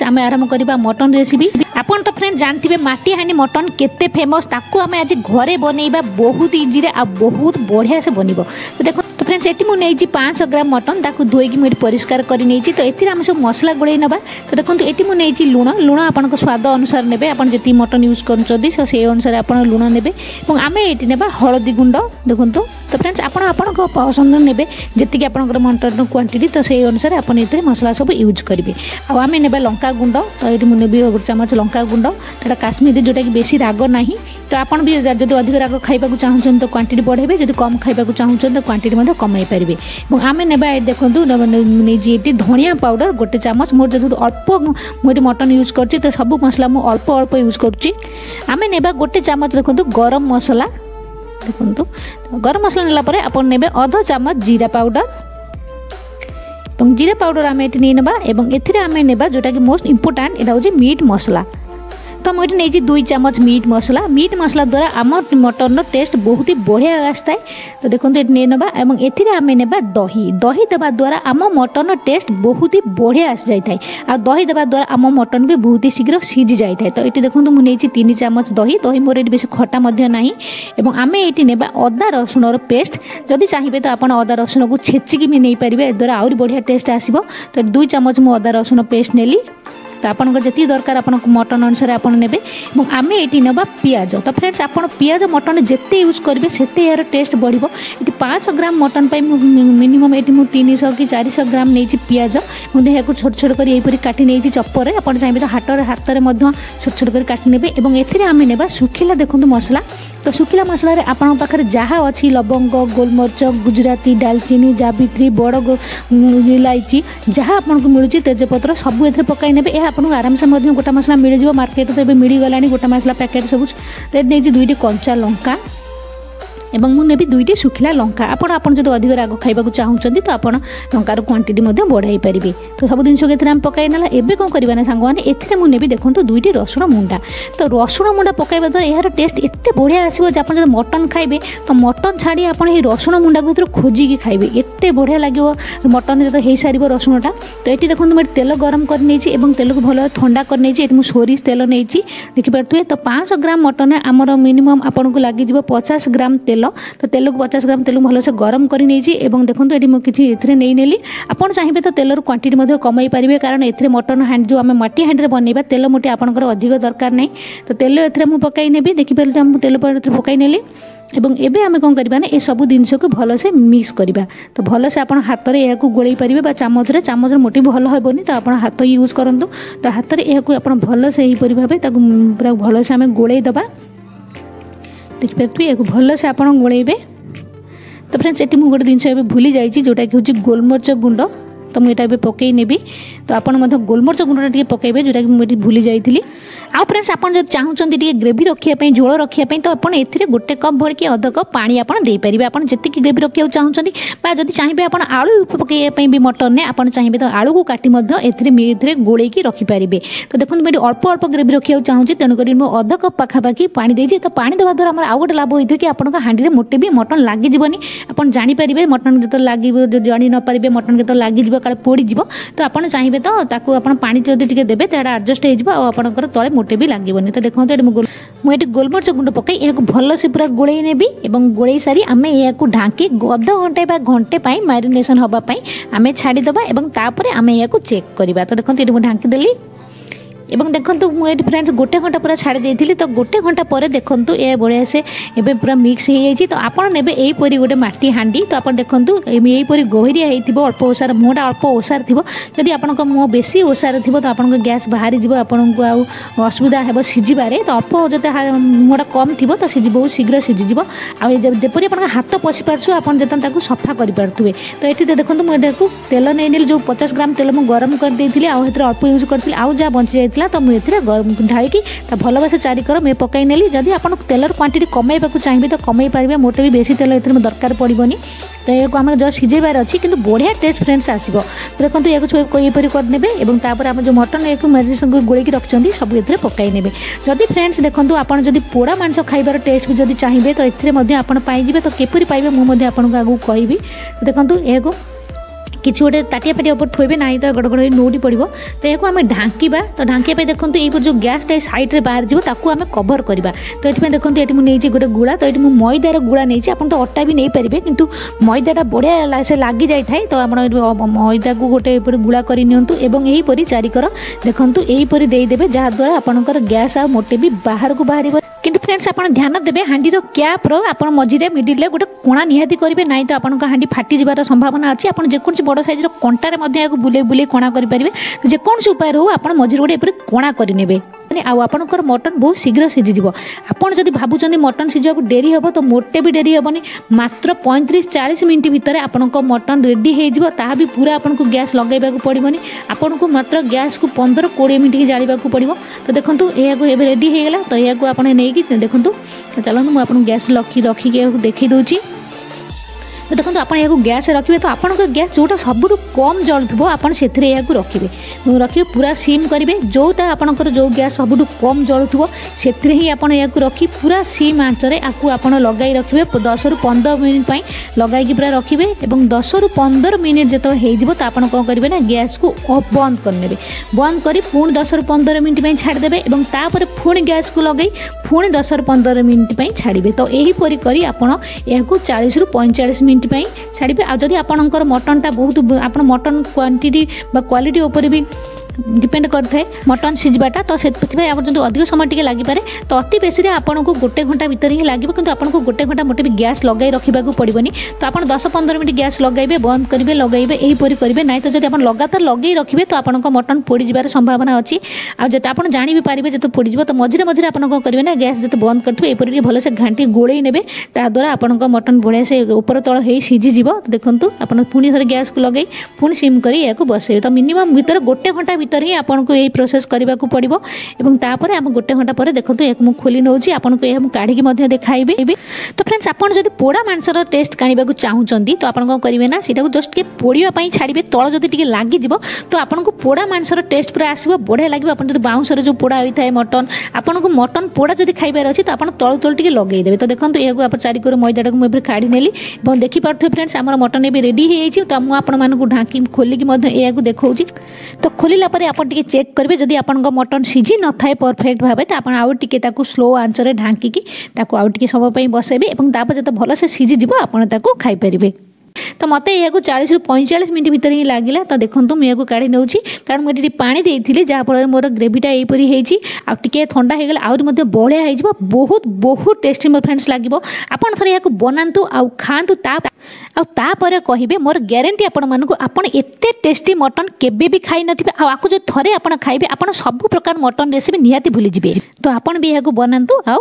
Friends आम आरंभ करवा मटन रेसिपी। आपन तो फ्रेंड्स जानते माटी हांडी मटन केते फेमस, ताकू आम आज घरे बनइबा बहुत इजी आ बहुत बढ़िया से बनइबो। तो देखो तो फ्रेंड्स एटी मु नेइची 500 ग्राम मटन, ताकू धोईकी मुझे परिष्कार कर नेइची। तो एथिरे आम सब मसला गोळै नबा। तो देखो एटी मु नेइची लुण आपन स्वाद अनुसार नेबे, आपन जति मटन यूज करछोदी से अनुसार आपन लुण नेबे। और आम एटी नेबा हळदी गुंड देखंतु। तो फ्रेंड्स आपन पसंद नेबे जति आपन मटन क्वांटिटी, तो से अनुसार आपन एथिरे मसला सब यूज करेंगे। आम नेबा लंका गुंड, तो ये मुझे 1 चमच लंका गुंड, तो काश्मीरी जोटा कि बेसी राग ना। तो आपन भी जब अधिक राग खाइबा चाहूँ तो क्वांटिटी बढ़ेबे, जब कम खाइबा चाहूँ तो क्वांटिटी कमाई पारे। और आम नेबा देखो नहीं धनिया पाउडर 1 चमच, मोर जो अल्प मुझे मटन यूज कर तो सब मसला मुझे अल्प अल्प यूज करुँची। आम नेबा 1 चमच देखो गरम मसला, देखो गरम मसला नेला परे आपन नेबे आधा चमच जीरा पाउडर। जीरा पाउडर आम ये नहीं नबा। एवं एथिरे आम नेबा जोटा कि मोस्ट इंपोर्टेंट एटा होची मीट मसला। तो मुझे नहीं 2 चमच मीट मसला। मीट मसला द्वारा आम मटन टेस्ट बहुत ही बढ़िया आसता है। तो देखो ये नहीं नबा। एवं एथिरे आम नेबा दही। दही देवा द्वारा आम मटन टेस्ट बहुत ही बढ़िया आसी जाए। आ दही देवा द्वारा आम मटन भी बहुत ही शीघ्र सीझी जाए। तो ये देखो मुझे 3 चमच दही। दही मोर ये बेस खटा ना। एवं आम ये नेबा अदा रसुण पेस्ट। जदि चाहिए तो आप अदा रसुण को छेचिकी भी नहीं पारे, ए द्वारा आहरी बढ़िया टेस्ट आसो। तो 2 चमच मु अदा रसुण पेस्ट नेली। तो आपन जी दरकार आप मटन अनुसार आप ने। आम ये नवा पियाज। तो फ्रेंड्स आप पियाज मटन जिते यूज करेंगे सेते यार टेस्ट बढ़। ये 500 ग्राम मटन पर मिनिमम ये 300 कि 400 ग्राम नहीं पियाज। मुझे यहाँ छोट छोट कर यहीपरी काटी नहीं चपर। आप चाहिए तो हाथ में छोट छोट कर काटी ने। और एथिरे आम नेबा सुखिला देखो मसला। तो सुखिला मसला रे आपन पाखरे जहाँ अच्छी लवंग, गोलमरिच, गुजराती, दालचीनी, जावित्री, बड़ इलायची जहाँ आपको मिलूँ तेजपत्र सब ए पकई ने। आपको आराम से गोटा मसला मिल जाए मार्केट। तो ये मिलगला गोटा मसला पैकेट सब। तो नहीं 2टी कंचा लंका एवं मुझे 2टी सुखिला लंका। आपन जो अधिक राग खाइबा चाहूँगी तो आप लंकार क्वांटिटी बढ़ाई पारे। तो सब जिन आम पकई ना। एवं कौन करवा ना सांग मैंने एथिरे मुझे देखो 2टी रसुण मुंडा। तो रसुण मुंडा पकड़ा द्वारा यार टेस्ट एत बढ़िया आसो। आप जो मटन खाइबे तो मटन छाड़ी आप रसुण मुंडा को खोजिकी खाइबे, एत बढ़िया लगे मटन जो हो सार रसुणटा। तो ये देखो मुझे तेल गरम कर तेल को भल ठंडा कर मुझे सोरिष तेल नहीं देखिपे। तो 500 ग्राम मटन आमर मिनिमम आपको लगे 50 ग्राम तेल। तो तेल को 50 ग्राम तेल भल से गरम कर देखो ये मुझे नहीं नेली। आपड़ चाहिए तो तेलर क्वांटिटी कमाई पारे, कारण ए मटन हांडी जो आम माटी हांडी बनइबा तेल मोटे आपंकर अधिक दरकार नहीं। तो तेल ए पकई नेबी देखिपारे तेल पकई नेली। एवं एबे आमे कौन करबा ना ए सब जिनस को भल से मिक्स करबा। तो भल से आप हाथ में यह गोलई पारे चामच मोटे भल हेनी। तो आप हाथ यूज करूँ। तो हाथ में यह भल से यहीपरी भाव पूरा भल से आम गोलई दबा। देखिए ये भल से आप गोलैबे। तो फ्रेंड्स ये मुझे गोटे जिनस भूली जाइए जोटा कि हूँ गोलमरिच गुंड। तो मुझे पकई नेबी। तो आप गोलमरिच गुंडा पकईबे जोटा कि मुझे भूली जाइए। आउ फ्रेंड्स आप चाहूँगी ग्रेवी रखापी झोल रखापी तो आप 1 कप भर कि अध कप पानी आप देपारे। आप जी ग्रेवी रखा चाहूँगी जब चाहिए आप आलू पकईवाई भी मटन ने आप चाहिए तो आलू को काटी ए गोलैकी रखिपारे। तो देखो मुझे अल्प अल्प ग्रेवी रखा चाहूँगी, तेणुक अध कप पाखापाखि पानी देती। तो पानी देवा द्वारा आम आउ गोटे लाभ होता है कि आप हांडी में मोटे भी मटन लगिजी। आप जानीपारे मटन जो लगे जानी न पारे मटन के लगिज काले पोड़ीज। तो आप चाहिए तो आप पानी जब देते तो एडजस्ट होकर तले मोटे भी लगे। तो देखो मुझे गोलमरिच गुंड पकई यह भल से पूरा गोलई नेबी। एवं गोलई सारी आम यह ढांकी अध घंटे घंटे मैरिनेशन होगापाई आम छाड़ीदबा। तापर आम यह चेक करवा। तो देखो ये ढांकी देली। एवं देखो मुझे फ्रेंड्स 1 घंटा पूरा छाड़ी दी। तो 1 घंटा पर देखो ये बढ़िया से एबे पूरा मिक्स हो जाए। तो आप ने यहीपरी गोटे माटी हांडी। तो आप देखो यहीपरी गहरिया हो अल्प ओसार मुहटा अल्प ओसार थी। जदि आप मुह बेसी ओसार थी तो आप गैस बाहरी जी आपको आउ असुविधा है सीझे। तो अल्प जो मुहटा कम थी तो सीझी बहुत शीघ्र सीझीज। आजपरी आप हाथ पशि पार्छ आप जो सफा करेंगे। तो ये देखो मुझे तेल नहीं जो 50 ग्राम तेल मुझे गरम कर देती अल्प यूज करी आउ जहाँ बची जाए। तो मुझे ढाई भल भाषा चारिकर मैं पकई नेली। जदि आप तेलर क्वांटिटी कमाइबा चाहिए तो कमाई पारे, मोटे भी बेसी तेल में दरकार पड़ोनी। तो यह आम जस्ट सिझेबार अच्छी कि बढ़िया टेस्ट फ्रेंड्स आसो। तो देखो यहीपरी करदे। आम जो मटन एक मैरिनेशन गोलैकी रखिंट सब ये पकई ने। जदि फ्रेंड्स देखो आप पोड़ा मांस खाइबार टेस्ट भी जब चाहिए तो ये आप पाइबे। तो किपरि पाइबे मुझे आपको आगू कहबी। देखो यह किसी गोटे ताटिया फाटिया ऊपर थोबे ना तो गड़गड़ नोटी पड़ो। तो यह आम ढांका तो ढांकिया देखो ये जो गैसटा सैड्रे बाहर जाए आम कभर करवा। तो ये देखो ये मुझे गोटे गुड़ा तो ये मैदार गुड़ा नहीं आप तो अटा भी नहीं पारे कि मैदाटा बढ़िया से लगी जाए। तो आप मैदा को गोटे गुड़ा करपर चारिकर देखूँ यहीपर देदेवे जहाद्वारा आपंकर गैस आ मोटे भी बाहर को बाहर। किंतु फ्रेंड्स आप ध्यान देवे हांडी कैप्र आप मझे मिडिल गोटे कोणा निहाती करेंगे ना तो आपंक हांडी फाटी जबार संभावना अच्छी। आप जेकोसी बड़ साइज कंटार बुले बुले कोणा करेंगे। तो जेकोसी उपाय हो आप मझे गोटे एपरी कोणा करे आपणकर मटन बहुत शीघ्र सीझीज। आपड़ जब भावुं मटन सीझा डेरी हम तो मोटे भी डेरी हेनी मात्र 35-40 मिनट भितर आपंक मटन रेडी हो भी पूरा आपको गैस लगेगा पड़ोनी। आपन को मात्र गैस को 15-20 मिनट जाड़ा पड़ो। तो देखो यह रेडी होगा। तो यह आप नहीं देखो चलते मुझे गैस रखिक देखी दूची। तो देखो आप गैस रखिए तो आपन गैस जोटा सब कम जलुव आपड़ से रखिए रखिए पूरा सिम करेंगे जोटा आपंकर जो गैस सब कम जलुव से ही आप रखी पूरा सिम आंचरे आप लगे रखिए 10-15 मिनट लगे पूरा रखिए। और 10-15 मिनट जो हो तो आप कौन करेंगे ना गैस को बंद करने बंद कर पुणी 10-15 मिनट छाड़देवे और तापर पुणी गैस को लगे पुणी 10-15 मिनट छाड़े। तो यहीपरि करी आपड़ यह 40-45 मिनट छाड़े। आदि आपंकर मटनटा बहुत आप मटन क्वांटिटी क्वालिटी उपर भी डिपेंड करते मटन सीझाटा। तो से आप जो अधिक समय टे लगिपे तो अति बेसी आपन को गोटे घंटा भितर ही लगे कि आपको गोटे घंटा मोटे भी गैस लगे रखा पड़ोनी। तो आप 10-15 मिनट गैस लगेबे बंद करेंगे लगेबे यहीपरि करेंगे ना तो जब आप लगातार लगे रखिए तो आपन मटन पोड़ जबार संभावना अच्छी। आज आप जानी भी पारे जो पोड़ तो मझे मझे आप कौन करेंगे ना गैस जो बंद करेंगे यहपर भल से घाटी गोड़े ने द्वारा आपन मटन बढ़िया से ऊपर तल हो सीझीज। देखो आप पुणी थे गैस को लगे पुणी सिम कर बसइबे। तो मिनिमम भीतर गोटे घंटा भीतर ही आपको यही प्रोसेस करने को पड़ो। और तापर आप गोटे घंटा पर देखो मुझे खोली नौची आपको यह काढ़ी देखाइबे। तो फ्रेंड्स आप पोड़ा मांसर टेस्ट काढ़ा चाहूँगी तो आप कौन करेंगे ना सीटा जस्ट के पोड़ापी छाड़े तल जब टे लगिज तो आपको पोड़ा मांसर टेस्ट पूरा आसो बढ़िया लगे। आप बाउंसर जो पोड़ा होता है मटन आपको मटन पोड़ा जब खाइबार अच्छी तो आप तल तल टे लगेदेवे। तो देखो यह आप चारिकर मैदाटा को मुझे काढ़ी नेली और देखिपे फ्रेंड्स आम मटन भी रेडी हो तो मुझे ढाँकी खोलिक यह देखा। तो खोलिला आप चेक करेंगे जदि आपन मटन सीझी न थाए परफेक्ट भाव तो आप आउ टिके स्लो आंचरे ढांकी आउ टिके समय बसइबे और जो भल से सीझीज आप खाईपारे। तो मत यह 40-45 मिनट भीतर ही लगे। तो देखो मुझे काढ़ी नौ कारण मुझे पानी देती जहाँफल मोर ग्रेवीटा यहीपरी होती थंडा हो गला आहरी बढ़िया हो बहुत बहुत टेस्टी मोर फ्रेंड्स लगे। आपड़ थे यहाँ बनातु आ खातु तापर कहे मोर ग्यारंटी आपण एते टेस्टी मटन केबे भी खाई नथिबे आपको जो थरे आप खाइबे आप सब प्रकार मटन रेसिपी निहाती भूली जिवे। तो आपण भी यहाँ बनातु आ